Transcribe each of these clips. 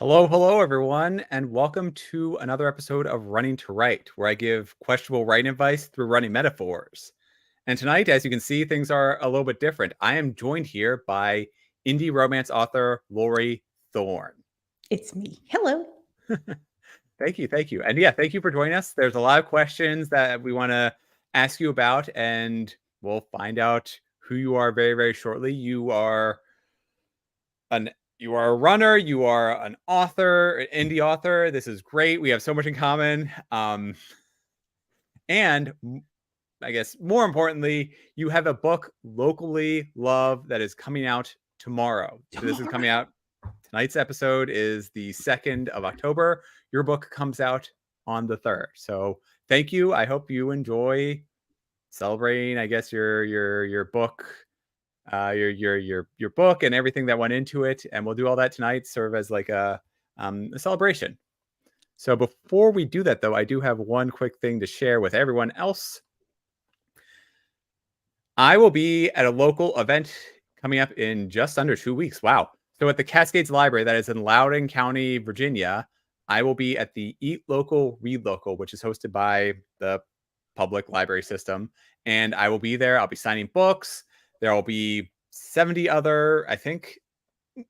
Hello, everyone, and welcome to another episode of Running to Write, where I give questionable writing advice through running metaphors. And tonight, as you can see, things are a little bit different. I am joined here by indie romance author Lori Thorn. It's me. Hello. Thank you. And yeah, thank you for joining us. There's a lot of questions that we want to ask you about, and we'll find out who you are very, very shortly. An you are a runner, you are an author, an indie author. This is great. We have so much in common. And I guess more importantly, you have a book locally loved that is coming out tomorrow. So this is coming out. Tonight's episode is the 2nd of October. Your book comes out on the 3rd. So thank you. I hope you enjoy celebrating, I guess, your book, your book and everything that went into it, and we'll do all that tonight, serve as like a celebration. So before we do that, though, I do have one quick thing to share with everyone else. I will be at a local event coming up in just under 2 weeks. Wow. So at the Cascades Library, that is in Loudoun County, Virginia, I will be at the Eat Local, Read Local, which is hosted by the public library system. And I will be there. I'll be signing books. There will be 70 other, I think,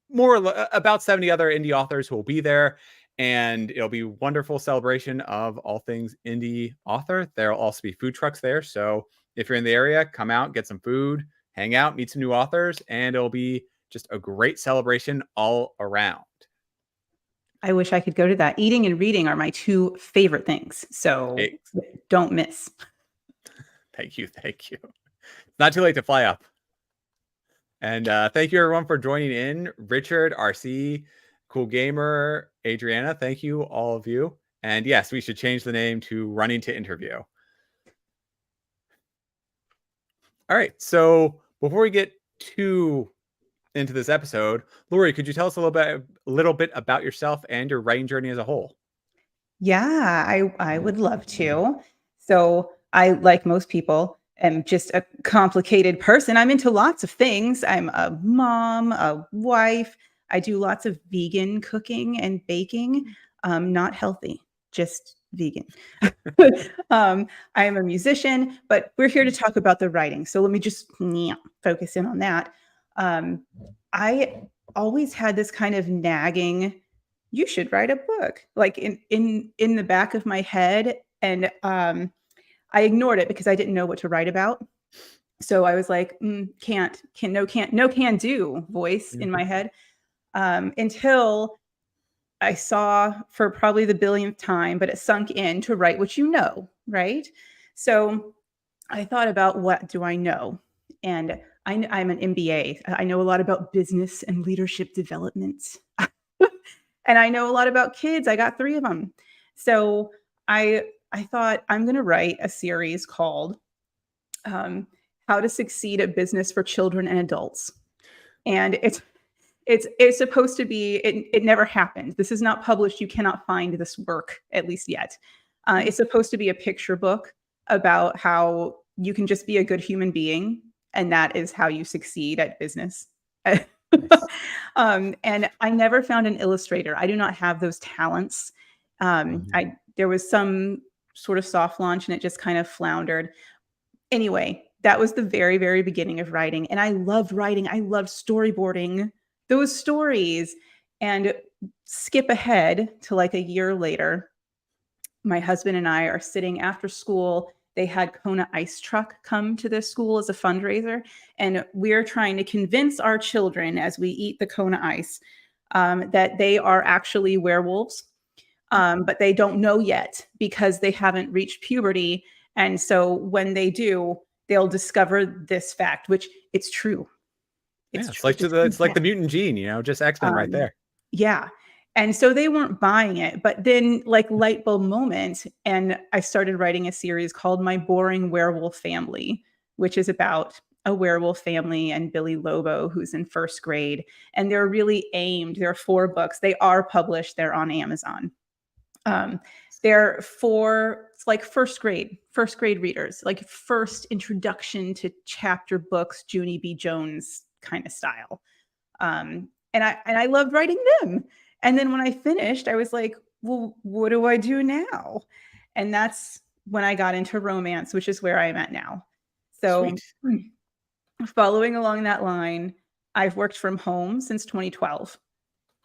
about 70 other indie authors who will be there. And it'll be a wonderful celebration of all things indie author. There'll also be food trucks there. So if you're in the area, come out, get some food, hang out, meet some new authors, and it'll be just a great celebration all around. I wish I could go to that. Eating and reading are my two favorite things. So don't miss. Thank you. It's not too late to fly up. And thank you, everyone, for joining in. Richard, RC, Cool Gamer, Adriana, thank you, all of you. And yes, we should change the name to Running to Interview. All right, so before we get into this episode, Lori, could you tell us a little bit about yourself and your writing journey as a whole? Yeah, I would love to. So I, like most people, am just a complicated person. I'm into lots of things. I'm a mom, a wife. I do lots of vegan cooking and baking. Not healthy, just vegan. I am a musician, but we're here to talk about the writing. So let me just focus in on that. I always had this kind of nagging, you should write a book, like in the back of my head. And I ignored it because I didn't know what to write about. So I was like, no can do voice in my head, until I saw, for probably the billionth time, but it sunk in, to write what you know, right? So I thought about, what do I know? And I'm an MBA. I know a lot about business and leadership development. And I know a lot about kids. I got 3 of them. So I thought, I'm going to write a series called How to Succeed at Business for Children and Adults. And it's supposed to be, it never happened. This is not published. You cannot find this work, at least yet. It's supposed to be a picture book about how you can just be a good human being, and that is how you succeed at business. And I never found an illustrator. I do not have those talents. There was some sort of soft launch and it just kind of floundered. Anyway, that was the very, very beginning of writing. And I loved writing. I loved storyboarding those stories. And skip ahead to like a year later, my husband and I are sitting after school. They had Kona Ice Truck come to this school as a fundraiser. And we're trying to convince our children, as we eat the Kona Ice, that they are actually werewolves. But they don't know yet because they haven't reached puberty. And so when they do, they'll discover this fact, which it's true. It's like the mutant gene, just X-Men right there. Yeah. And so they weren't buying it, but then like light bulb moment. And I started writing a series called My Boring Werewolf Family, which is about a werewolf family and Billy Lobo, who's in 1st grade. And they're really aimed. There are 4 books. They are published. They're on Amazon. They're for, it's like first grade readers, like first introduction to chapter books, Junie B. Jones kind of style. And I loved writing them. And then when I finished, I was like, well, what do I do now? And that's when I got into romance, which is where I'm at now. So, Sweet. following along that line, I've worked from home since 2012.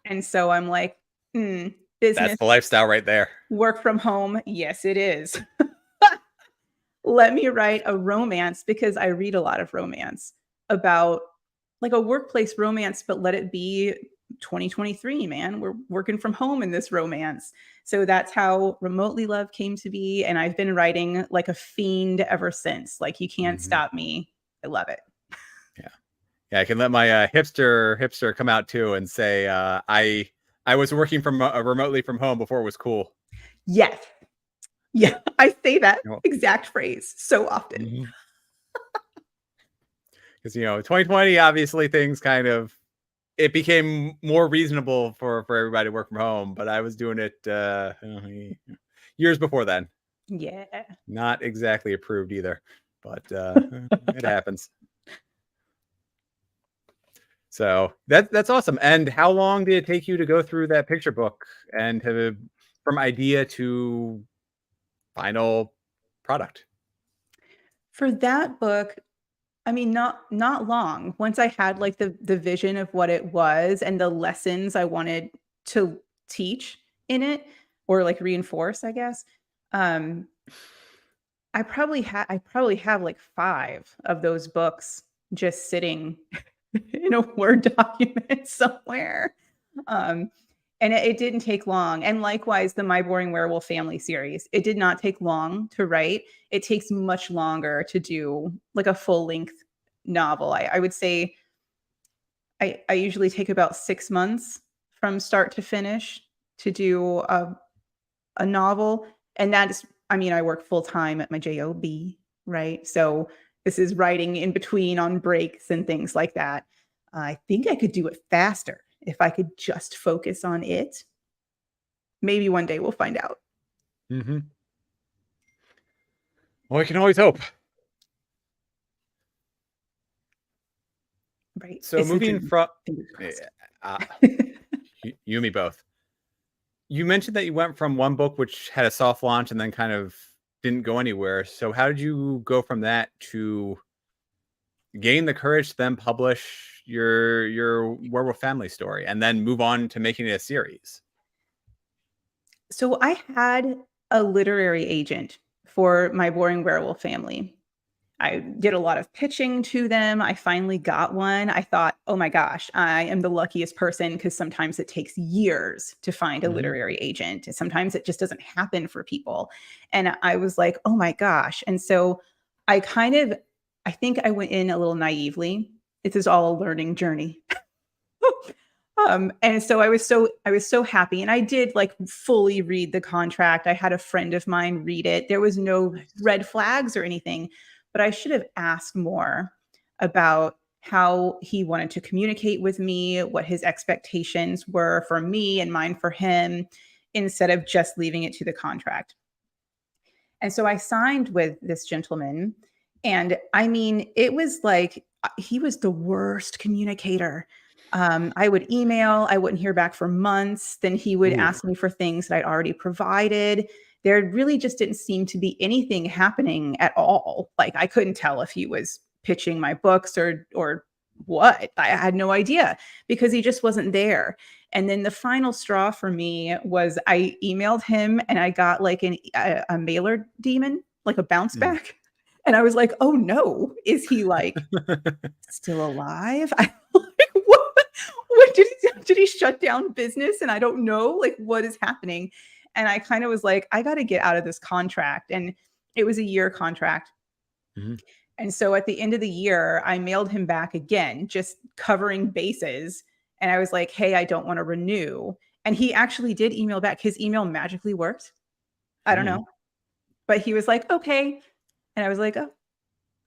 And so I'm like, That's business, the lifestyle right there. work from home. Yes, it is. Let me write a romance because I read a lot of romance about like a workplace romance, but let it be 2023, man. We're working from home in this romance. So that's how Remotely Love came to be. And I've been writing like a fiend ever since. Like, you can't Mhm. stop me. I love it. Yeah. Yeah, I can let my hipster come out too and say I was working from remotely from home before it was cool. Yes. Yeah. I say that You know, exact phrase so often. mhm. Because 2020, obviously things kind of it became more reasonable for everybody to work from home, but I was doing it years before then. Yeah. Not exactly approved either, but it happens. So that's awesome. And how long did it take you to go through that picture book and to from idea to final product? For that book, I mean, not long. Once I had, like, the vision of what it was and the lessons I wanted to teach in it or, like, reinforce, I guess, um, I probably have, like, 5 of those books just sitting in a Word document somewhere. Um, and it didn't take long, and likewise, the My Boring Werewolf Family series. It did not take long to write. It takes much longer to do, like, a full-length novel. I would say I usually take about 6 months from start to finish to do a novel, and that is I mean, I work full-time at my job, right? So, this is writing in between on breaks and things like that. I think I could do it faster if I could just focus on it. Maybe one day we'll find out, Hmm. Well, we can always hope. right? So It's a moving dream. from Fingers eh, crossed. uh, you and me both. You mentioned that you went from one book which had a soft launch and then kind of didn't go anywhere. So how did you go from that to gain the courage to then publish your werewolf family story and then move on to making it a series? So, I had a literary agent for My Boring Werewolf Family. I did a lot of pitching to them. I finally got one. I thought, "Oh my gosh, I am the luckiest person," because sometimes it takes years to find a Hmm. literary agent. Sometimes it just doesn't happen for people. And I was like, "Oh my gosh." And so I kind of I think I went in a little naively. This is all a learning journey. And so I was so happy, and I did, like, fully read the contract. I had a friend of mine read it. There was no Nice. red flags or anything, but I should have asked more about how he wanted to communicate with me, what his expectations were for me and mine for him, instead of just leaving it to the contract. And so I signed with this gentleman, and I mean, it was like he was the worst communicator. I would email, I wouldn't hear back for months. Then he would Ooh. ask me for things that I'd already provided. There really just didn't seem to be anything happening at all. Like, I couldn't tell if he was pitching my books or what. I had no idea because he just wasn't there. And then the final straw for me was I emailed him and I got like a mailer demon, like a bounce Mm. back. And I was like, "Oh no, is he like still alive?" I like, what did he shut down business and I don't know like what is happening? And I kind of was like, I got to get out of this contract. And it was a year contract. Mhm. And so at the end of the year, I mailed him back again, just covering bases. And I was like, "Hey, I don't want to renew." And he actually did email back. His email magically worked. I All don't right. know. But he was like, "Okay." And I was like, "Oh,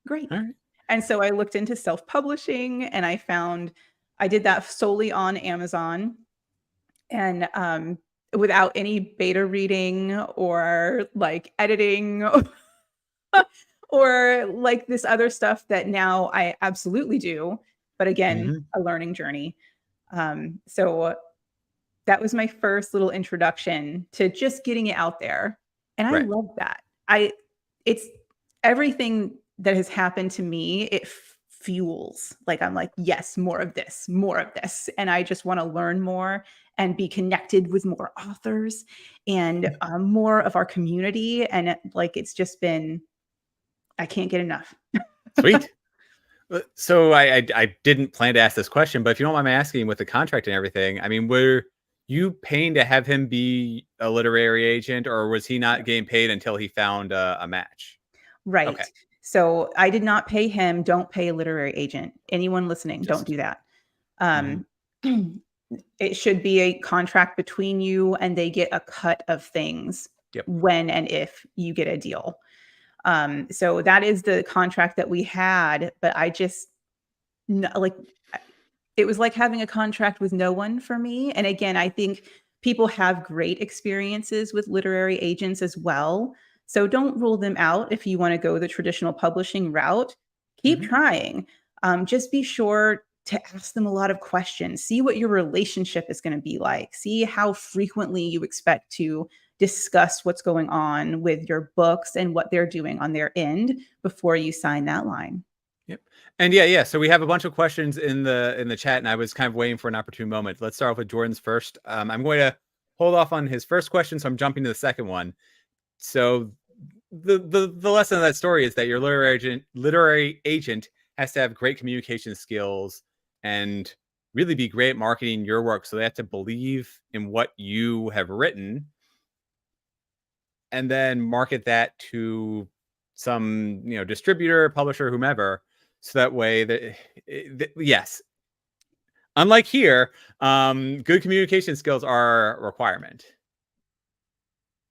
great." All right. And so I looked into self-publishing and I found I did that solely on Amazon and without any beta reading or like editing or like this other stuff that now I absolutely do, but again, Mhm. a learning journey. So That was my first little introduction to just getting it out there, and I Right. love that. I it's everything that has happened to me, it fuels. Like, I'm like, "Yes, more of this," and I just wanna learn more and be connected with more authors and, more of our community, and like, it's just been I can't get enough. Sweet. So I didn't plan to ask this question, but if you don't mind me asking, with the contract and everything, I mean, were you paying to have him be a literary agent, or was he not getting paid until he found a match? Okay, Right. So, I did not pay him, don't pay a literary agent. Anyone listening, don't just do that. mhm, Um, it should be a contract between you, and they get a cut of things yep. when and if you get a deal. So that is the contract that we had, but I just like it was like having a contract with no one for me. And again, I think people have great experiences with literary agents as well. So don't rule them out if you want to go the traditional publishing route. Keep Mhm. trying. Just be sure to ask them a lot of questions. See what your relationship is going to be like. See how frequently you expect to discuss what's going on with your books and what they're doing on their end before you sign that line. Yep. And yeah. So we have a bunch of questions in the chat, and I was kind of waiting for an opportune moment. Let's start off with Jordan's first. I'm going to hold off on his first question, so I'm jumping to the second one. So the lesson of that story is that your literary agent has to have great communication skills and really be great at marketing your work. So they have to believe in what you have written and then market that to some distributor, publisher, whomever. So that way yes, unlike here, good communication skills are a requirement.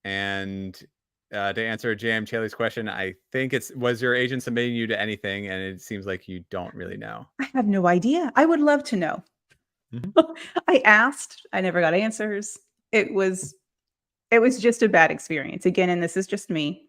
And to answer J.M. Chaley's question, I think was your agent submitting you to anything? And it seems like you don't really know. I have no idea. I would love to know. Mhm. I asked, I never got answers. It was it was just a bad experience. Again, and this is just me.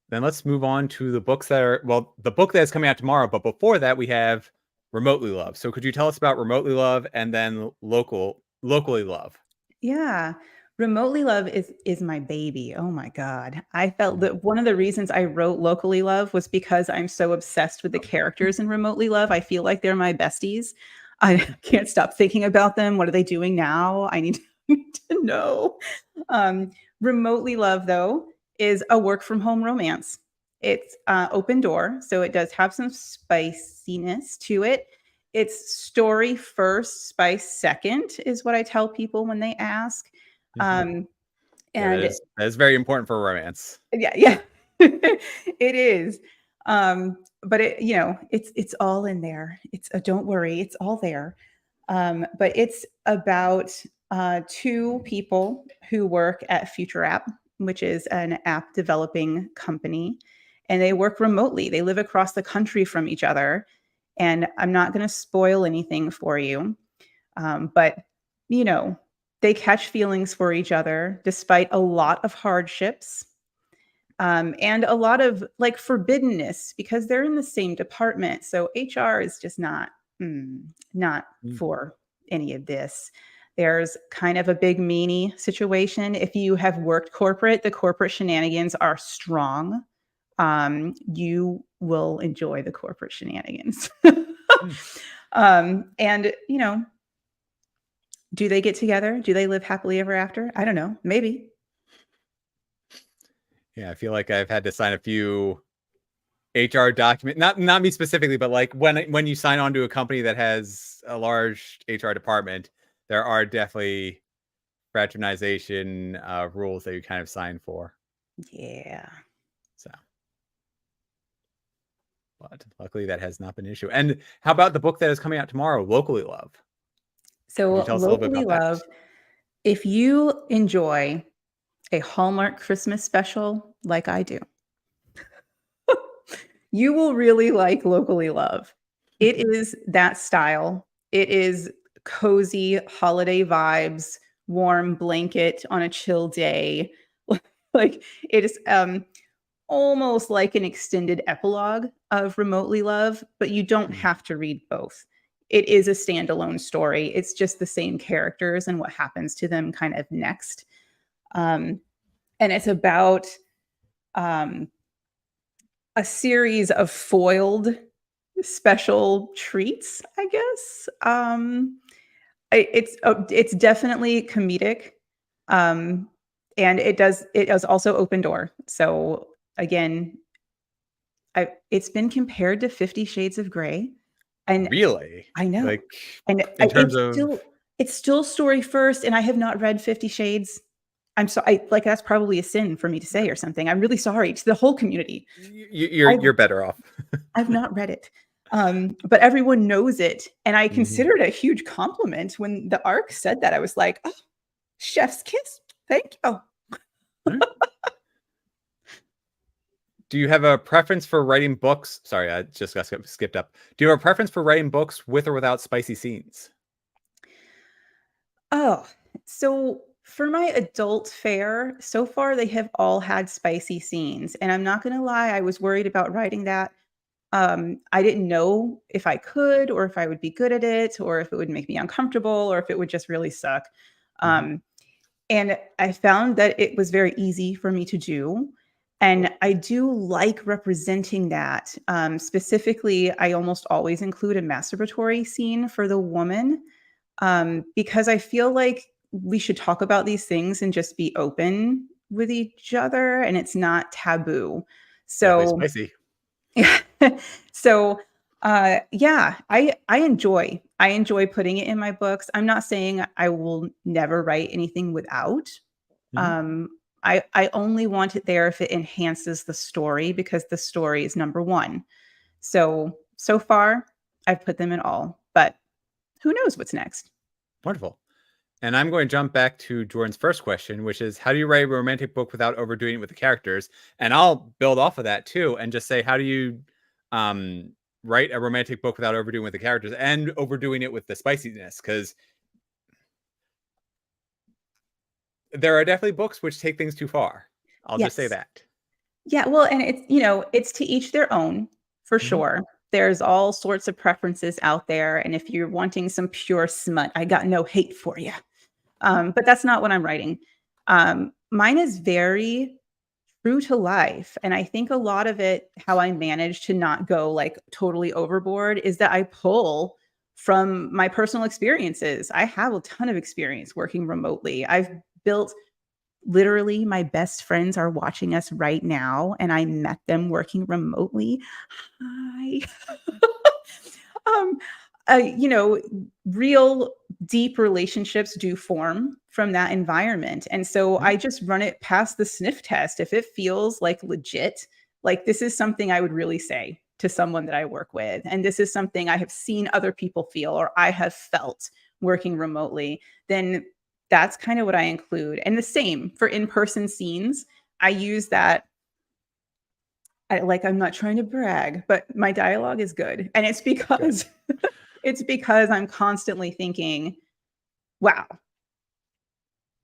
Then let's move on to the books the book that is coming out tomorrow. But before that, we have Remotely Love. So could you tell us about Remotely Love and then Locally Love? Yeah. Remotely Love is my baby. Oh my god. I felt Mhm. that one of the reasons I wrote Locally Love was because I'm so obsessed with the characters in Remotely Love. I feel like they're my besties. I can't stop thinking about them. What are they doing now? I need need to know. Um, Remotely Love, though, is a work from home romance. It's open door, so it does have some spiciness to it. It's story first, spice second, is what I tell people when they ask. Mhm. Um, Yeah, and that is very important for romance. yeah, yeah. It is. But it's all in there. It's don't worry, it's all there. But it's about two people who work at Future App, which is an app developing company, and they work remotely. They live across the country from each other. And I'm not going to spoil anything for you, but you know, they catch feelings for each other despite a lot of hardships, and a lot of like forbiddenness because they're in the same department. So HR is just not Mm. for any of this. There's kind of a big meanie situation. If you have worked corporate, the corporate shenanigans are strong. You will enjoy the corporate shenanigans. Mm. And do they get together? Do they live happily ever after? I don't know. Maybe. Yeah, I feel like I've had to sign a few HR document, not me specifically, but like when you sign on to a company that has a large HR department, there are definitely fraternization rules that you kind of sign for. Yeah. So, but luckily that has not been an issue. And how about the book that is coming out tomorrow, Locally Love? Could you So, tell us a little bit locally about that? love, if you enjoy a Hallmark Christmas special like I do, you will really like Locally Love. It is that style. It is cozy holiday vibes, warm blanket on a chill day. Like it is almost like an extended epilogue of Remotely Love, but you don't Mm. have to read both. it is a standalone story. It's just the same characters and what happens to them kind of next. Um, and it's about um, a series of foiled special treats, I guess. It's definitely comedic, um, and it does also open door. So again, it's been compared to 50 Shades of Grey, and Really? I know, Like, and in terms of it's still story first, and I have not read 50 Shades. I'm so I like, that's probably a sin for me to say or something. I'm really sorry to the whole community. I've you're better off. I've not read it, but everyone knows it, and I Mhm. considered it a huge compliment when the ARC said that. I was like, "Oh, chef's kiss. Thank you." Alright. Do you have a preference for writing books? Sorry, I just got skipped up. Do you have a preference for writing books with or without spicy scenes? Oh, so for my adult fare, so far they have all had spicy scenes, and I'm not gonna lie, I was worried about writing that. I didn't know if I could or if I would be good at it or if it would make me uncomfortable or if it would just really suck. Mhm. Um, and I found that it was very easy for me to do. And I do like representing that. Specifically, I almost always include a masturbatory scene for the woman, because I feel like we should talk about these things and just be open with each other, and it's not taboo. Definitely So, spicy. yeah. So, yeah, I enjoy putting it in my books. I'm not saying I will never write anything without. Mhm. Um, I only want it there if it enhances the story because the story is number one. So far, I've put them in all, but who knows what's next? Wonderful. And I'm going to jump back to Jordan's first question, which is how do you write a romantic book without overdoing it with the characters? And I'll build off of that too and just say, how do you um, write a romantic book without overdoing with the characters and overdoing it with the spiciness? Because there are definitely books which take things too far. I'll just say Yes. that. Yeah, well, and it's to each their own, for Mhm. sure. There's all sorts of preferences out there, and if you're wanting some pure smut, I got no hate for you. But that's not what I'm writing. Mine is very true to life, and I think a lot of it, how I manage to not go, like, totally overboard is that I pull from my personal experiences. I have a ton of experience working remotely. I've built literally, my best friends are watching us right now, and I met them working remotely. Hi. Um, you know, real deep relationships do form from that environment, and so Mhm. I just run it past the sniff test. If it feels like legit, like this is something I would really say to someone that I work with, and this is something I have seen other people feel or I have felt working remotely, then that's kind of what I include. And the same for in-person scenes. I use that I'm not trying to brag, but my dialogue is good, and it's Good. because it's because I'm constantly thinking, "Wow,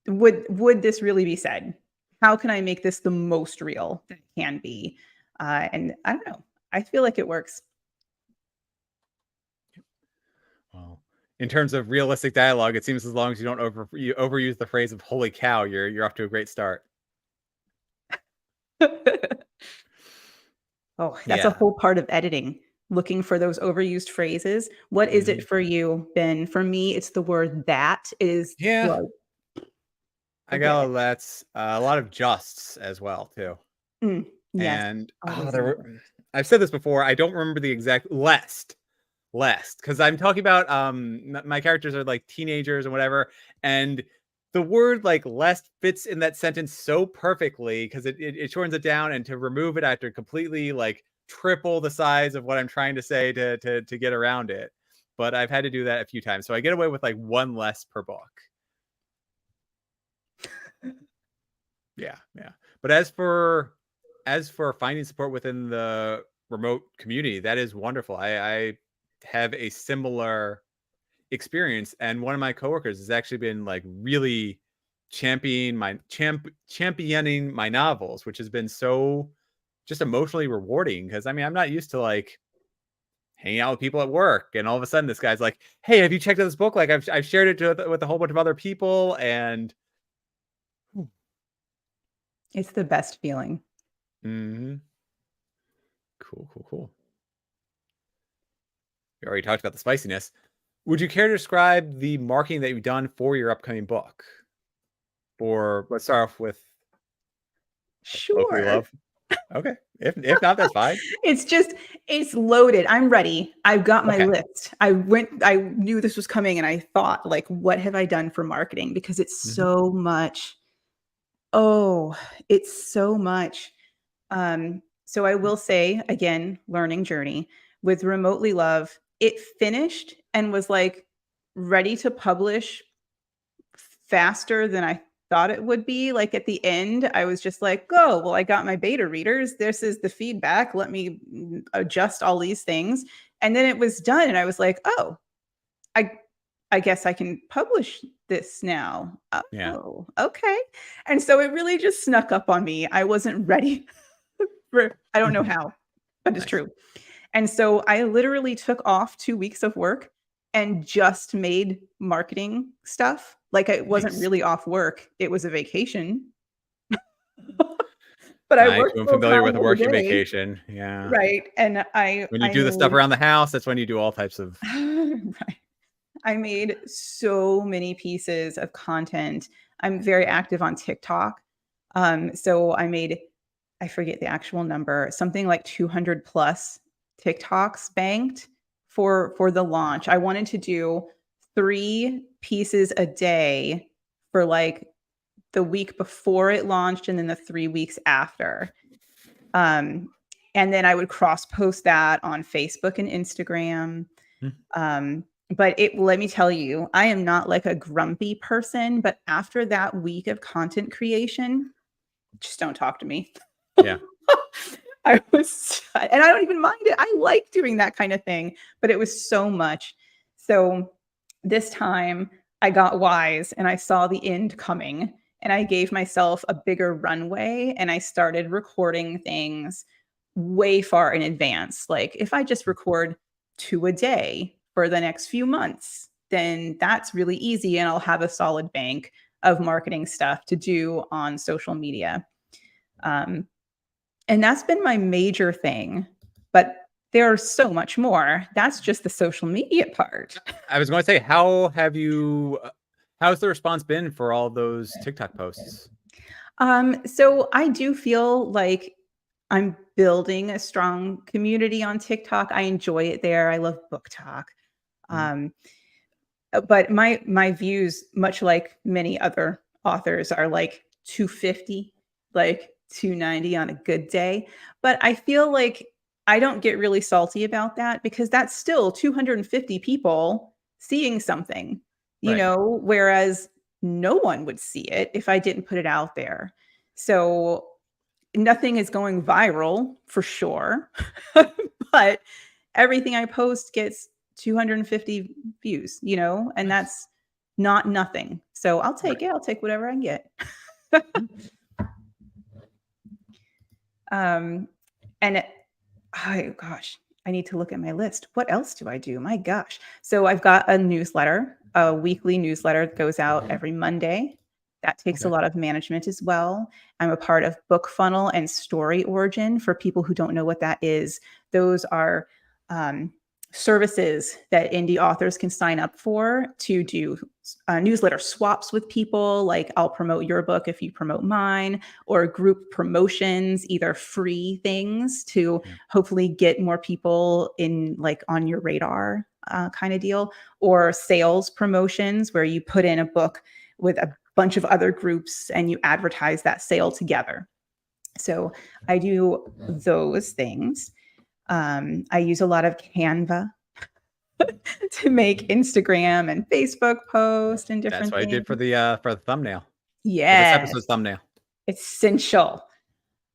would this really be said? How can I make this the most real that it can be?" And I don't know. I feel like it works. Well, in terms of realistic dialogue, it seems as long as you overuse the phrase of "holy cow," you're off to a great start. Oh, that's a Yeah. whole part of editing, looking for those overused phrases. What is it Mhm. for you, Ben? For me, it's the word "that" is Yeah. like, I forget got it. that's a lot of justs as well too. Mm, yes, And always there in were there. I've said this before. I don't remember the exact lest because I'm talking about my characters are like teenagers and whatever, and the word like lest fits in that sentence so perfectly because it shortens it down, and to remove it, I have to completely like triple the size of what I'm trying to say to get around it. But I've had to do that a few times, so I get away with like one less per book. Yeah, yeah. But as for finding support within the remote community, that is wonderful. I have a similar experience, and one of my coworkers has actually been like really championing my novels, which has been so just emotionally rewarding because I mean I'm not used to like hanging out with people at work, and all of a sudden this guy's like, "Hey, have you checked out this book? Like, I've shared it with a whole bunch of other people." And It's the best feeling. mhm. Cool, cool, cool. We already talked about the spiciness. Would you care to describe the marketing that you've done for your upcoming book? Or let's start off with locally Sure. love. Okay. If not, that's fine. It's just it's loaded. I'm ready. I've got my Okay. list. I knew this was coming and I thought like, what have I done for marketing? Because it's Mhm. so much. Oh, it's so much. So I will say again, learning journey with Remotely Love, it finished and was like ready to publish faster than I thought it would be. Like at the end, I was just like, "Oh, well, I got my beta readers. This is the feedback. Let me adjust all these things." And then it was done, and I was like, "Oh, I I guess I can publish this now. Yeah. Oh, okay." And so it really just snuck up on me. I wasn't ready for I don't know how, but it's Nice. true. And so I literally took off 2 weeks of work and just made marketing stuff. Like, it wasn't Nice. really off work, it was a vacation. But I I worked too am full familiar time with a every working day. vacation. Yeah. Right, and When you I do the stuff made around the house, that's when you do all types of right. I made so many pieces of content. I'm very active on TikTok. So I forget the actual number, something like 200 plus TikToks banked for the launch. I wanted to do 3 pieces a day for like the week before it launched and then the 3 weeks after. Um, and then I would cross post that on Facebook and Instagram. Hmm. But let me tell you, I am not like a grumpy person, but after that week of content creation, just don't talk to me. Yeah. I was, and I don't even mind it. I like doing that kind of thing, but it was so much. So this time I got wise and I saw the end coming and I gave myself a bigger runway and I started recording things way far in advance. Like if I just record 2 a day for the next few months, then that's really easy and I'll have a solid bank of marketing stuff to do on social media. Um, and that's been my major thing, but there's so much more. That's just the social media part. I was going to say, how's the response been for all those TikTok posts? So I do feel like I'm building a strong community on TikTok. I enjoy it there. I love book talk. Mhm. Um, but my views, much like many other authors, are like 250, like 290 on a good day. But I feel like I don't get really salty about that because that's still 250 people seeing something, Right. whereas no one would see it if I didn't put it out there. So nothing is going viral for sure, but everything I post gets 250 views, and Nice. that's not nothing. So I'll take Right. it. I'll take whatever I can get. Mhm. Um, and oh gosh, I need to look at my list. What else do I do? My gosh. So I've got a newsletter, a weekly newsletter that goes out every Monday. That takes a Okay. lot of management as well. I'm a part of Book Funnel and Story Origin. For people who don't know what that is, those are um, services that indie authors can sign up for to do newsletter swaps with people. Like I'll promote your book if you promote mine, or group promotions, either free things to Yeah. hopefully get more people in like on your radar kind of deal, or sales promotions where you put in a book with a bunch of other groups and you advertise that sale together. So I do those things. I use a lot of Canva to make Instagram and Facebook posts and That's different what I things. did for the thumbnail, for this episode's Yes, thumbnail. essential.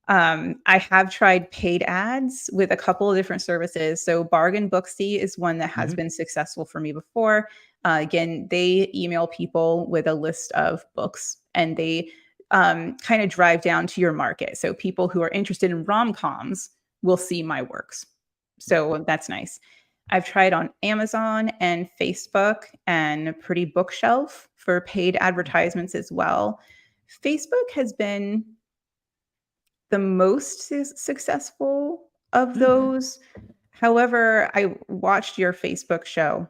I have tried paid ads with a couple of different services. So Bargain Booksy is one that has Mhm. been successful for me before. Again, they email people with a list of books and they kind of drive down to your market. So people who are interested in rom-coms will see my works. So that's nice. I've tried on Amazon and Facebook and Pretty Bookshelf for paid advertisements as well. Facebook has been the most successful of Hmm. those. However, I watched your Facebook show.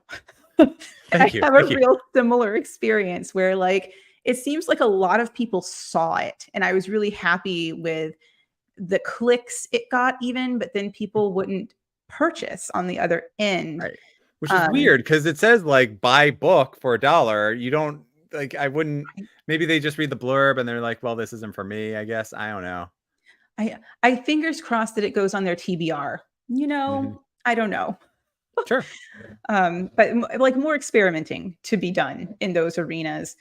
And I Thank you. have a Thank you. real similar experience where, like, it seems like a lot of people saw it, and I was really happy with the clicks it got even, but then people wouldn't purchase on the other end. Right. Which is Um, weird because it says like buy book for $1. You don't like I wouldn't maybe they just read the blurb and they're like, well, this isn't for me, I guess. I don't know. I fingers crossed that it goes on their TBR. Hmm. I don't know. Sure. But like more experimenting to be done in those arenas.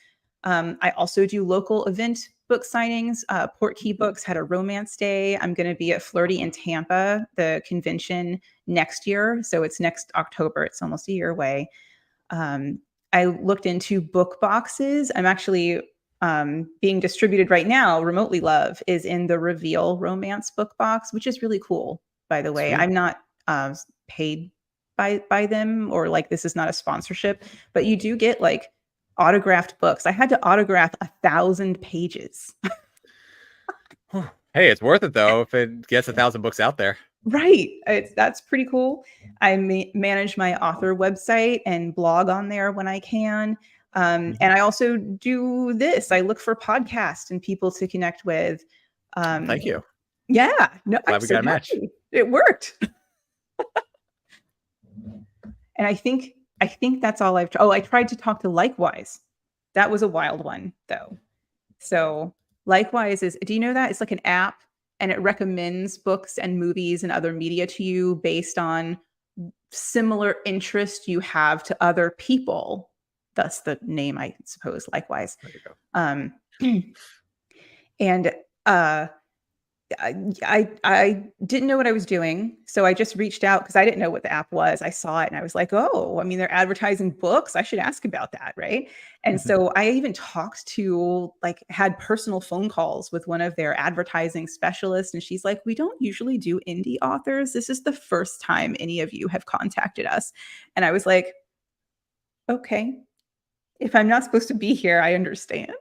I also do local event book signings. Port Key Books had a romance day. I'm going to be at Flirty in Tampa, the convention next year. So it's next October. It's almost a year away. Um, I looked into book boxes. I'm actually being distributed right now. Remotely Love is in the Reveal romance book box, which is really cool, by the way. Sweet. I'm not paid by them, or like this is not a sponsorship, but you do get like autographed books. I had to autograph 1,000 pages. Hey, it's worth it though if it gets 1,000 books out there. Right. That's pretty cool. I manage my author website and blog on there when I can. Mhm. And I also do this. I look for podcasts and people to connect with. Well, thank you. Yeah, no, I'm Glad we so got a match. happy. It worked. And I think that's all I've tried. Oh, I tried to talk to Likewise. That was a wild one though. So Likewise is, do you know that? It's like an app and it recommends books and movies and other media to you based on similar interest you have to other people. Thus the name, I suppose, Likewise. There you go. Um, and uh, I didn't know what I was doing, so I just reached out because I didn't know what the app was. I saw it and I was like, "Oh, I mean, they're advertising books. I should ask about that, right?" And Mhm. so I even talked to, like, had personal phone calls with one of their advertising specialists, and she's like, "We don't usually do indie authors. This is the first time any of you have contacted us." And I was like, "Okay, if I'm not supposed to be here, I understand."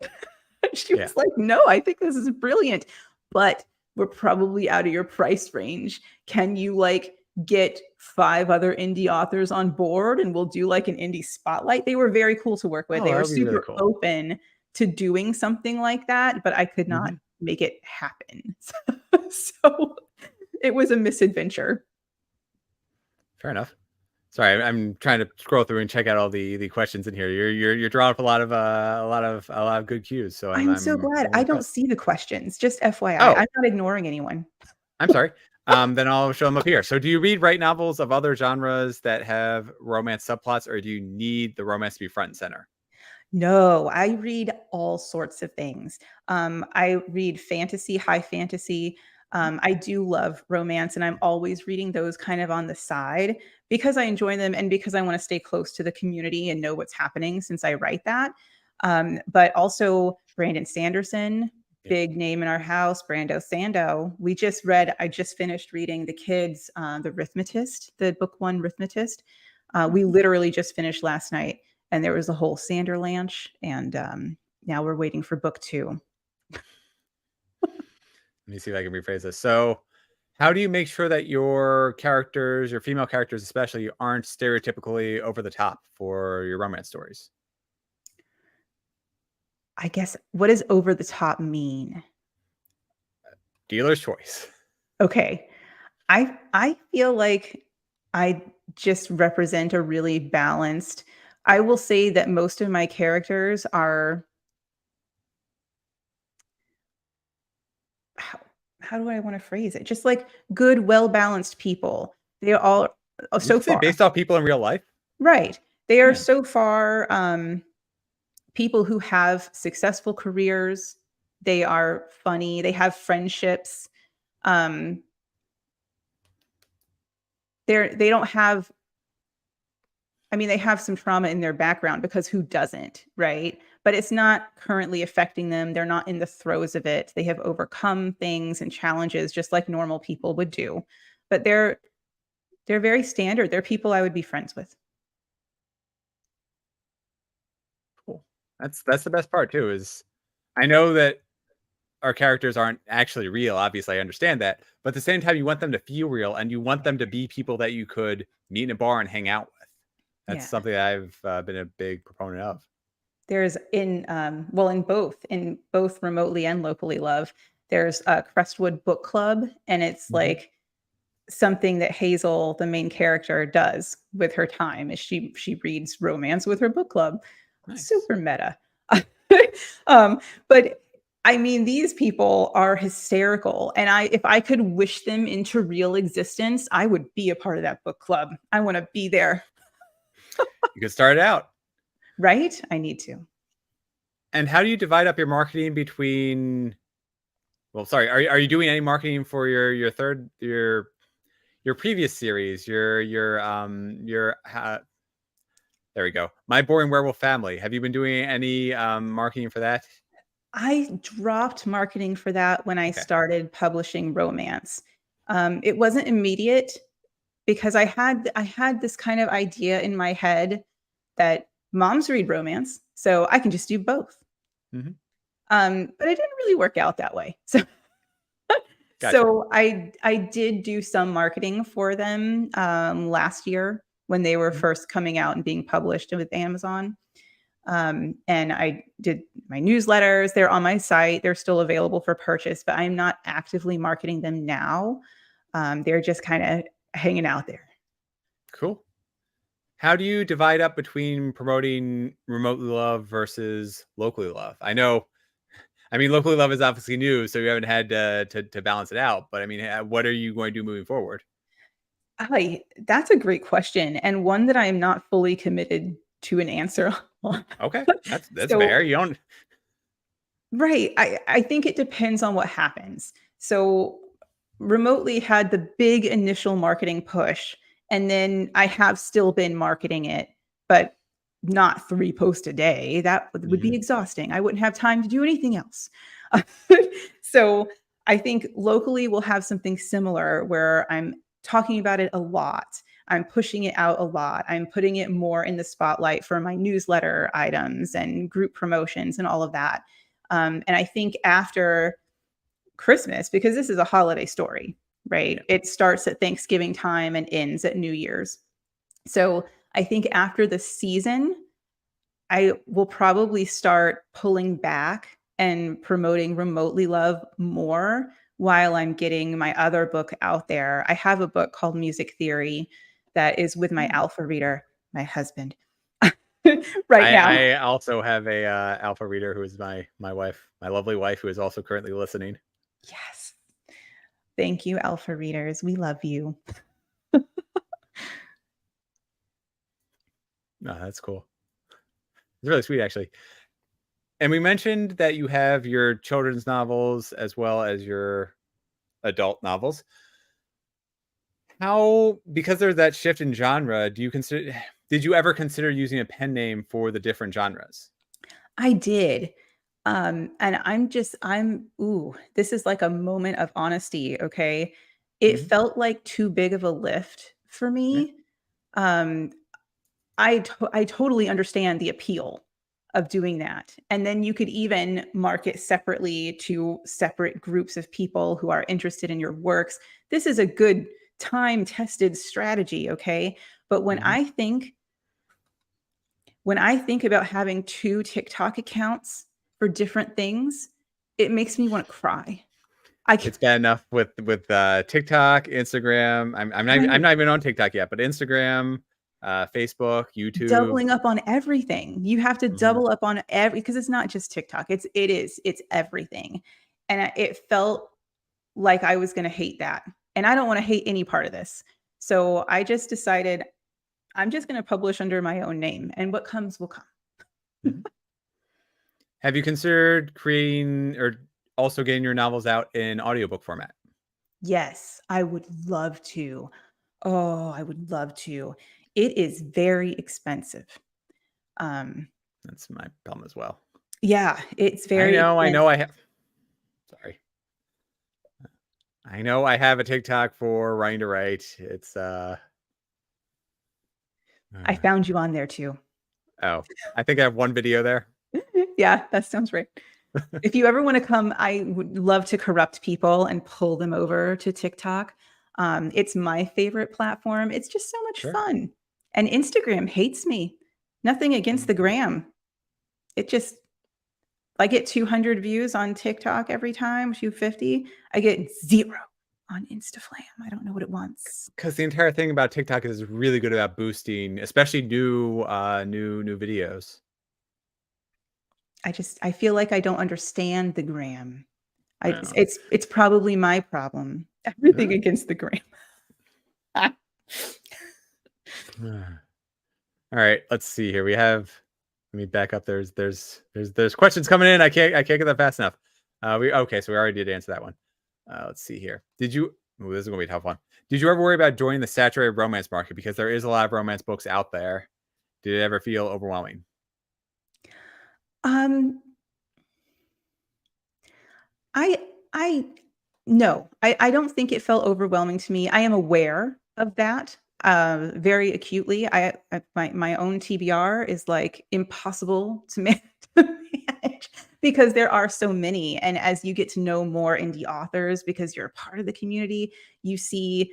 She Yeah. was like, "No, I think this is brilliant, but we're probably out of your price range. Can you, like, get 5 other indie authors on board and we'll do, like, an indie spotlight?" They were very cool to work with. Oh, They that were would be really super cool. open to doing something like that, but I could not Mhm. make it happen. So, it was a misadventure. Fair enough. Sorry, I'm trying to scroll through and check out all the questions in here. You're drawing up a lot of a lot of good cues. So I'm I'm so I'm glad. I'm I don't impressed. see the questions, just FYI. Oh, I'm not ignoring anyone. I'm sorry. Then I'll show them up here. So, do you read write novels of other genres that have romance subplots, or do you need the romance to be front and center? No, I read all sorts of things. I read fantasy, high fantasy. I do love romance, and I'm always reading those kind of on the side because I enjoy them and because I want to stay close to the community and know what's happening since I write that. But also Brandon Sanderson, Yeah. big name in our house, Brando Sando. I just finished reading The Kids, The Rhythmatist, the book one Rhythmatist. We literally just finished last night and there was a whole Sanderlanche, and now we're waiting for book 2. Let me see if I can rephrase this. So, how do you make sure that your characters, your female characters especially, aren't stereotypically over the top for your romance stories? I guess what does over the top mean? Dealer's choice. Okay. I feel like I just represent a really balanced. I will say that most of my characters are, how how do I wanna phrase it? Just like good, well-balanced people. They're all You so could say far. based off people in real life. Right. They are Yeah. so far, people who have successful careers. They are funny, they have friendships. Um, they don't have, I mean, they have some trauma in their background because who doesn't, right? But it's not currently affecting them. They're not in the throes of it. They have overcome things and challenges just like normal people would do. But they're They're very standard. They're people I would be friends with. Cool. That's the best part too. Is I know that our characters aren't actually real. Obviously, I understand that, but at the same time, you want them to feel real, and you want them to be people that you could meet in a bar and hang out with. That's Yeah. something that I've been a big proponent of. There's well, in both remotely and locally love, there's a Crestwood Book Club, and it's Mhm. like something that Hazel, the main character, does with her time is she reads romance with her book club. Nice. Super meta. um, but I mean, these people are hysterical, and if I could wish them into real existence, I would be a part of that book club. I want to be there, You could start it out. right? I need to. And how do you divide up your marketing between? Well, sorry, are you doing any marketing for your third your previous series? Your there we go. My Boring Werewolf Family. Have you been doing any marketing for that? I dropped marketing for that when I Okay. started publishing romance. It wasn't immediate because I had this kind of idea in my head that moms read romance, so I can just do both. Hmm. But it didn't really work out that way. So Gotcha. so I did do some marketing for them last year when they were Mhm. first coming out and being published with Amazon. And I did my newsletters. They're on my site. They're still available for purchase, but I'm not actively marketing them now. They're just kind of hanging out there. Cool. How do you divide up between promoting remotely love versus locally love? I mean, locally love is obviously new, so you haven't had to balance it out. But I mean, what are you going to do moving forward? That's a great question, and one that I am not fully committed to an answer on. Okay, that's So fair. You don't. right. I think it depends on what happens. So remotely had the big initial marketing push, and then I have still been marketing it, but not 3 posts a day. That would be Mhm. exhausting. I wouldn't have time to do anything else. So I think locally we'll have something similar where I'm talking about it a lot. I'm pushing it out a lot. I'm putting it more in the spotlight for my newsletter items and group promotions and all of that. And I think after Christmas, because this is a holiday story, right? Yeah. It starts at Thanksgiving time and ends at New Year's. So I think after the season, I will probably start pulling back and promoting remotely love more while I'm getting my other book out there. I have a book called Music Theory that is with my Hmm. alpha reader, my husband, right now. I also have a alpha reader who is my wife, my lovely wife, who is also currently listening. Yes. Thank you, alpha readers. We love you. No, that's cool. It's really sweet, actually. And we mentioned that you have your children's novels as well as your adult novels. How, because there's that shift in genre, did you ever consider using a pen name for the different genres? I did. And ooh, this is like a moment of honesty, okay? It Hmm. felt like too big of a lift for Yeah. me. Um, I totally understand the appeal of doing that. And then you could even market separately to separate groups of people who are interested in your works. This is a good time-tested strategy, okay? But Hmm. when I think about having 2 TikTok accounts for different things, it makes me wanna cry. I ca It's bad enough with TikTok, Instagram. I'm Right. not even on TikTok yet, but Instagram, Facebook, YouTube. Doubling up on everything. You have to Hmm. double up on because it's not just TikTok, it's everything. And it felt like I was gonna hate that, and I don't wanna hate any part of this. So I just decided I'm just gonna publish under my own name, and what comes will come. Hmm. Have you considered creating or also getting your novels out in audiobook format? Yes, I would love to. Oh, I would love to. It is very expensive. Um, That's my problem as well. yeah, it's I very know, I expensive. know I have sorry. I know I have a TikTok for Writing to Write. It's I Uh, found you on there too. oh, I think I have one video there. Yeah, that sounds right. If you ever wanna come, I would love to corrupt people and pull them over to TikTok. It's my favorite platform. It's just so much Sure. fun. And Instagram hates me. Nothing against the gram. It just I get 200 views on TikTok every time, 250. I get 0 on Instagram. I don't know what it wants. Because the entire thing about TikTok is really good about boosting, especially new videos. I feel like I don't understand the gram. I Yeah. it's probably my problem. Everything against the gram. All right, let's see here. We have let me back up. There's questions coming in. I can't get that fast enough. We okay, so we already did answer that one. Let's see here. Did you ooh, this is gonna be a tough one. Did you ever worry about joining the saturated romance market? Because there is a lot of romance books out there. Did it ever feel overwhelming? Um, I I no, I don't think it felt overwhelming to me. I am aware of that, very acutely. My own TBR is, like, impossible to to manage because there are so many, and as you get to know more indie authors because you're a part of the community, you see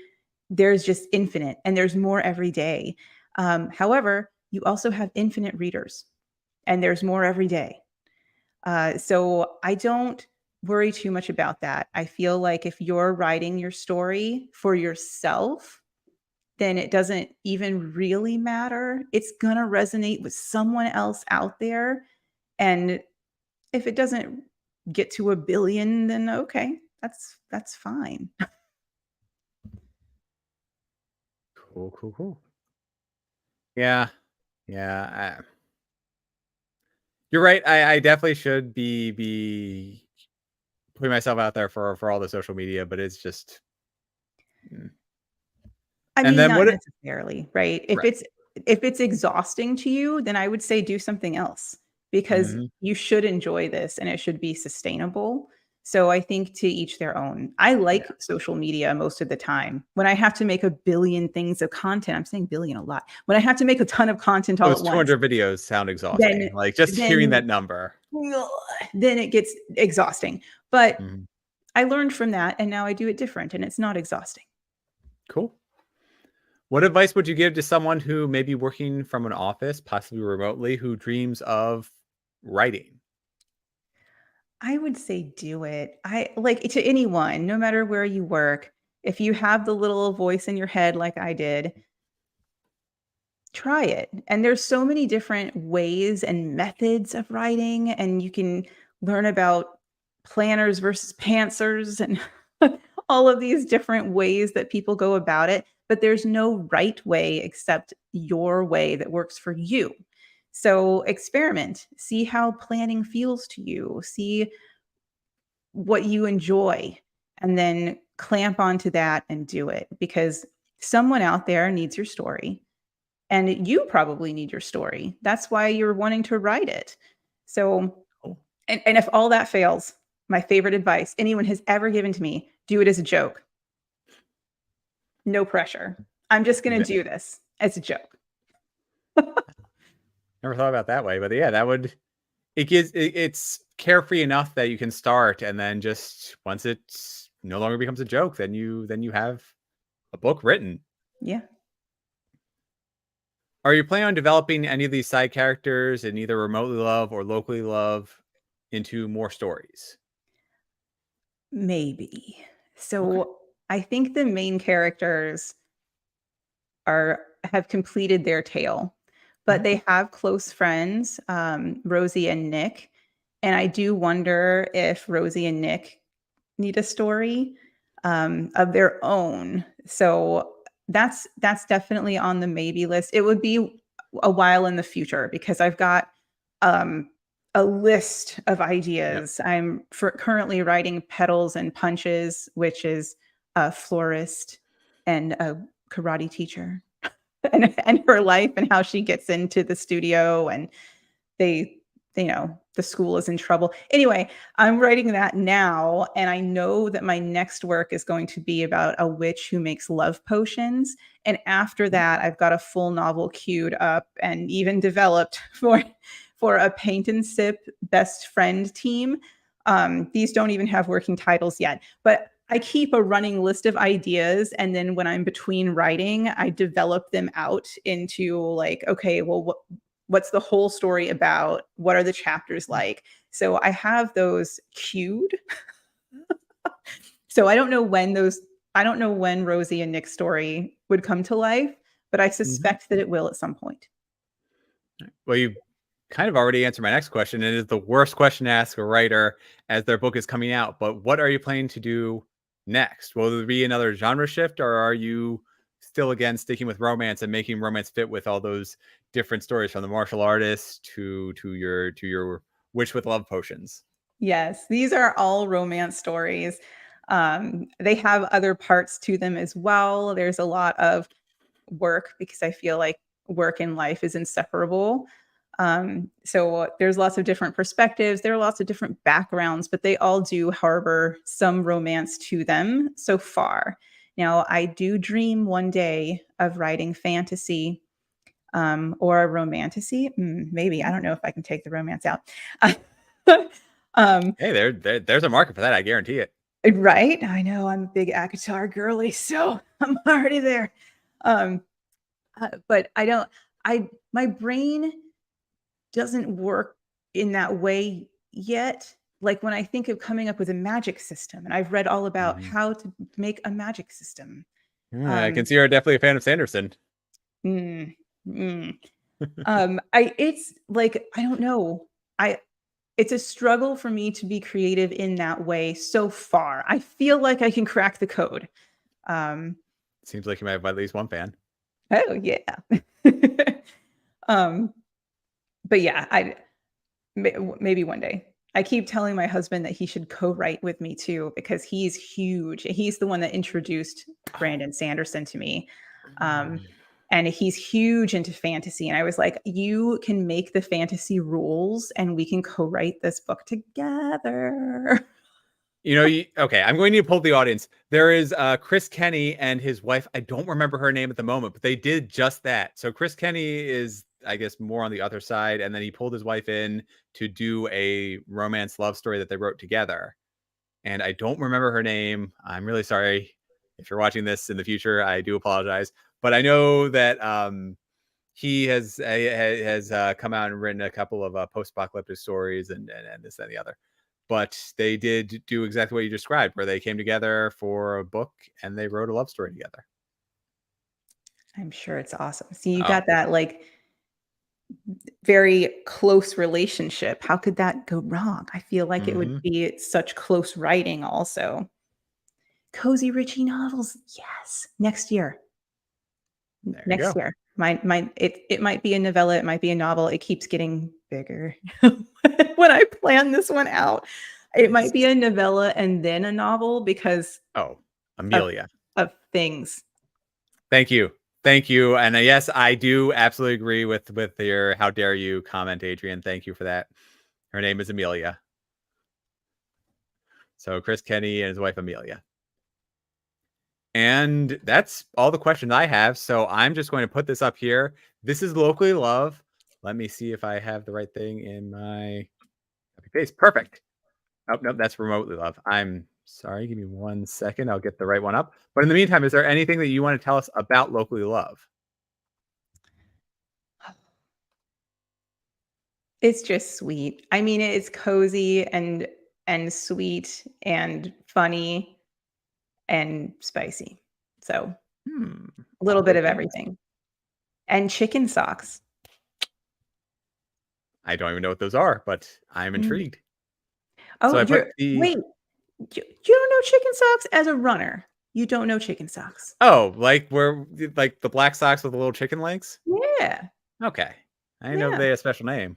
there's just infinite, and there's more every day. However, you also have infinite readers, and there's more every day. So I don't worry too much about that. I feel like if you're writing your story for yourself, then it doesn't even really matter. It's going to resonate with someone else out there. And if it doesn't get to a billion, then okay, that's fine. Cool, cool, cool. Yeah, yeah. You're right. I definitely should be putting myself out there for all the social media, but it's just mm. I And mean, then not what it necessarily, right? right. If it's exhausting to you, then I would say do something else because Mhm. you should enjoy this and it should be sustainable. So I think to each their own. I like Yeah. social media most of the time. When I have to make a billion things of content, I'm saying billion a lot. When I have to make a ton of content all Those at once, 200 videos sound then exhausting. Like, just hearing then that number. then it gets exhausting. But Mhm. I learned from that and now I do it different and it's not exhausting. Cool. What advice would you give to someone who may be working from an office, possibly remotely, who dreams of writing? I would say do it. I like to anyone, no matter where you work, if you have the little voice in your head like I did, try it. And there's so many different ways and methods of writing, and you can learn about planners versus pantsers and all of these different ways that people go about it. But there's no right way except your way that works for you. So experiment, see how planning feels to you, see what you enjoy, and then clamp onto that and do it because someone out there needs your story and you probably need your story. That's why you're wanting to write it. So, Oh, and if all that fails, my favorite advice anyone has ever given to me, do it as a joke. No pressure. I'm just going ve to do this as a joke. never thought about that way, but yeah, that would it's carefree enough that you can start, and then just once it no longer becomes a joke, then you have a book written. Yeah, Are you planning on developing any of these side characters in either remotely love or locally love into more stories? maybe. Okay. So I think the main characters are have completed their tale, but Mhm. they have close friends, Rosie and Nick, and I do wonder if Rosie and Nick need a story, of their own. So that's definitely on the maybe list. It would be a while in the future because I've got, um, a list of Yep. ideas. I'm for currently writing Petals and Punches, which is a florist and a karate teacher. And her life and how she gets into the studio and they the school is in trouble. Anyway, I'm writing that now, and I know that my next work is going to be about a witch who makes love potions. And after that, I've got a full novel queued up and even developed for a paint and sip best friend team. These don't even have working titles yet, but I keep a running list of ideas, and then when I'm between writing, I develop them out into like, okay, well, what's the whole story about? What are the chapters like? So I have those queued. So I don't know when Rosie and Nick's story would come to life, but I Mhm. suspect that it will at some point. Well, you kind of already answered my next question. It is the worst question to ask a writer as their book is coming out. But what are you planning to do next? Will there be another genre shift, or are you still again sticking with romance and making romance fit with all those different stories from the martial artist to your witch with love potions? Yes, these are all romance stories. They have other parts to them as well. There's a lot of work because I feel like work and life is inseparable. So there's lots of different perspectives. There are lots of different backgrounds, but they all do harbor some romance to them so far. Now, I do dream one day of writing fantasy or a romantasy. Maybe I don't know if I can take the romance out. um, Hey, there's a market for that. I guarantee it. right? I know I'm a big ACOTAR girly, so I'm already there. Um, but I don't. My brain doesn't work in that way yet. Like when I think of coming up with a magic system, and I've read all about Mhm. how to make a magic system. Yeah, I can Um, see you're definitely a fan of Sanderson. mm, mm. I it's like I don't know. I It's a struggle for me to be creative in that way so far. I feel like I can crack the code. Um, Seems like you might have at least one fan. oh yeah. um, but yeah, maybe one day. I keep telling my husband that he should co-write with me too because he's huge. He's the one that introduced Brandon Sanderson to me. Um, and he's huge into fantasy. And I was like, you can make the fantasy rules and we can co-write this book together. Okay, I'm going to poll the audience. There is Chris Kenny and his wife. I don't remember her name at the moment, but they did just that. So Chris Kenny is, I guess, more on the other side, and then he pulled his wife in to do a romance love story that they wrote together. And I don't remember her name. I'm really sorry if you're watching this in the future. I do apologize, but I know that he has come out and written a couple of post-apocalyptic stories and this and the other. But they did do exactly what you described, where they came together for a book and they wrote a love story together. I'm sure it's awesome. See, you Oh, got that like very close relationship. How could that go wrong? I feel like it would hmm, be such close writing also. Cozy Richie novels. Yes. Next year. there you Next go. year. It might be a novella, it might be a novel. It keeps getting bigger when I plan this one out. It might Nice. be a novella and then a novel because Oh, of Amelia. things. Thank you. Thank you. And yes, I do absolutely agree with your how dare you comment, Adrian. Thank you for that. Her name is Amelia. So Chris Kenny and his wife Amelia. And that's all the questions I have. So I'm just going to put this up here. This is Locally Love. Let me see if I have the right thing in my copy paste. Perfect. Oh, no, that's Remotely Love. I'm sorry. Give me 1 second. I'll get the right one up. But in the meantime, is there anything that you want to tell us about Locally Love? It's just sweet. I mean, it's cozy and sweet and funny and spicy. So, a All little bit good of things. everything. And chicken socks. I don't even know what those are, but I'm Mm. intrigued. So Oh, I put you're the wait, you don't know chicken socks as a runner? You don't know chicken socks? like where like the black socks with the little chicken legs? Yeah, Okay. I know yeah. they have a special name.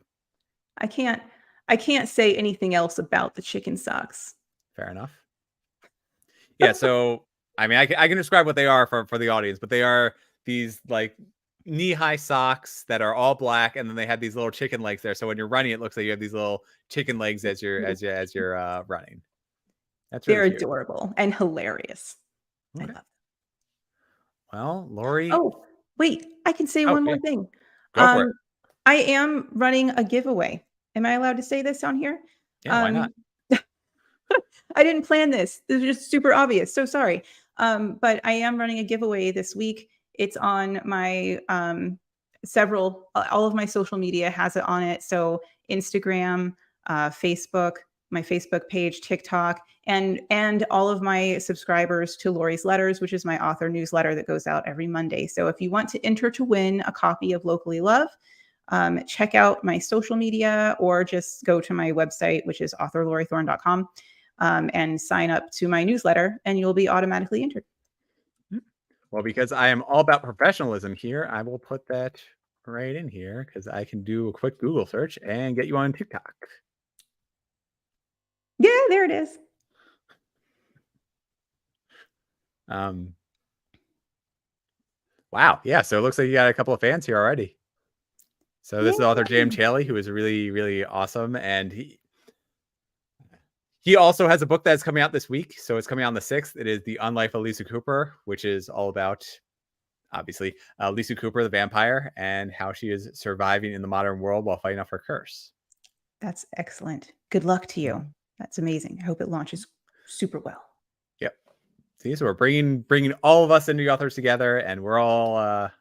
I can't I can't say anything else about the chicken socks. Fair enough. Yeah, so I mean, I can describe what they are for the audience, but they are these like knee-high socks that are all black, and then they have these little chicken legs there. So when you're running, it looks like you have these little chicken legs as you're running. That's really They're cute. adorable and hilarious. I Okay. love Well, Lori. Oh, wait, I can say Oh, one yeah. more thing. Go for it. Um, I am running a giveaway. Am I allowed to say this on here? Yeah. Why not? Um, I didn't plan this. This is just super obvious. So sorry. But I am running a giveaway this week. It's on my all of my social media has it on it. So Instagram, Facebook, my Facebook page, TikTok, and all of my subscribers to Lori's Letters, which is my author newsletter that goes out every Monday. So if you want to enter to win a copy of Locally Love, check out my social media or just go to my website, which is authorlorithorn.com, and sign up to my newsletter, and you'll be automatically entered. Well, because I am all about professionalism here, I will put that right in here because I can do a quick Google search and get you on TikTok. Yeah, there it is. Wow. Yeah. So it looks like you got a couple of fans here already. So this is author J.M. Yay. Chaley, who is really, really awesome. And he also has a book that's coming out this week. So it's coming out on the 6th. It is The Unlife of Lisa Cooper, which is all about, obviously, Lisa Cooper, the vampire, and how she is surviving in the modern world while fighting off her curse. That's excellent. Good luck to you. Mhm. That's amazing. I hope it launches super well. Yep. See, so we're bringing all of us indie authors together, and we're all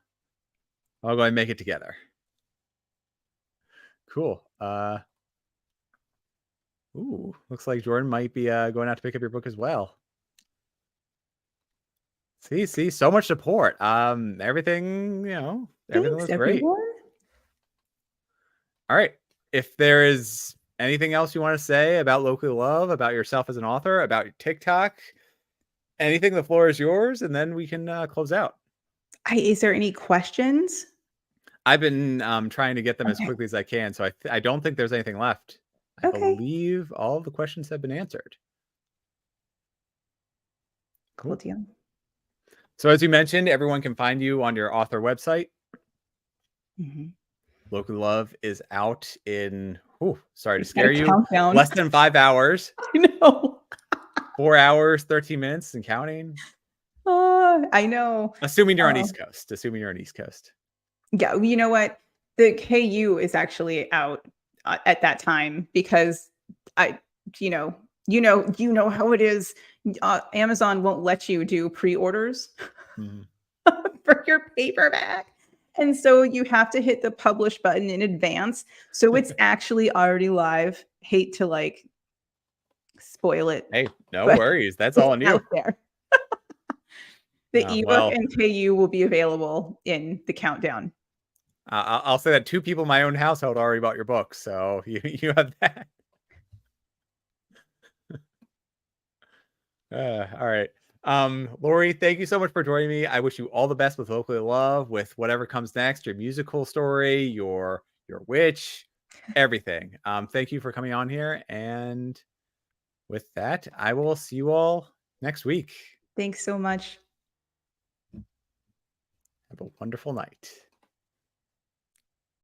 going to make it together. Cool. Ooh, looks like Jordan might be going out to pick up your book as well. See, so much support. Everything, everything Thanks, looks great. everyone. All right. If there is anything else you want to say about Locally Love, about yourself as an author, about your TikTok, anything, the floor is yours, and then we can close out. Is there any questions? I've been trying to get them as Okay. quickly as I can, so I don't think there's anything left. I Okay. believe all of the questions have been answered. Cool Cool. deal. So as you mentioned, everyone can find you on your author website. Mhm. Locally Love is out in, sorry to We've got a scare you, countdown. less than 5 hours, I know. 4 hours, 13 minutes and counting. I know. Assuming you're on Oh, East Coast. Assuming you're on East Coast. yeah, you know what? The KU is actually out, at that time because I you know how it is. Amazon won't let you do pre-orders Mhm. for your paperback, and so you have to hit the publish button in advance, so it's actually already live. Hate to, like, spoil it, Hey, no but worries. That's it's all on you. out there. The ebook Well, and KU will be available in the countdown. I'll say that 2 people in my own household already bought your book, so you have that. All right. Lori, thank you so much for joining me. I wish you all the best with Locally Love, with whatever comes next, your musical story, your witch, everything. Thank you for coming on here. And with that, I will see you all next week. Thanks so much. Have a wonderful night.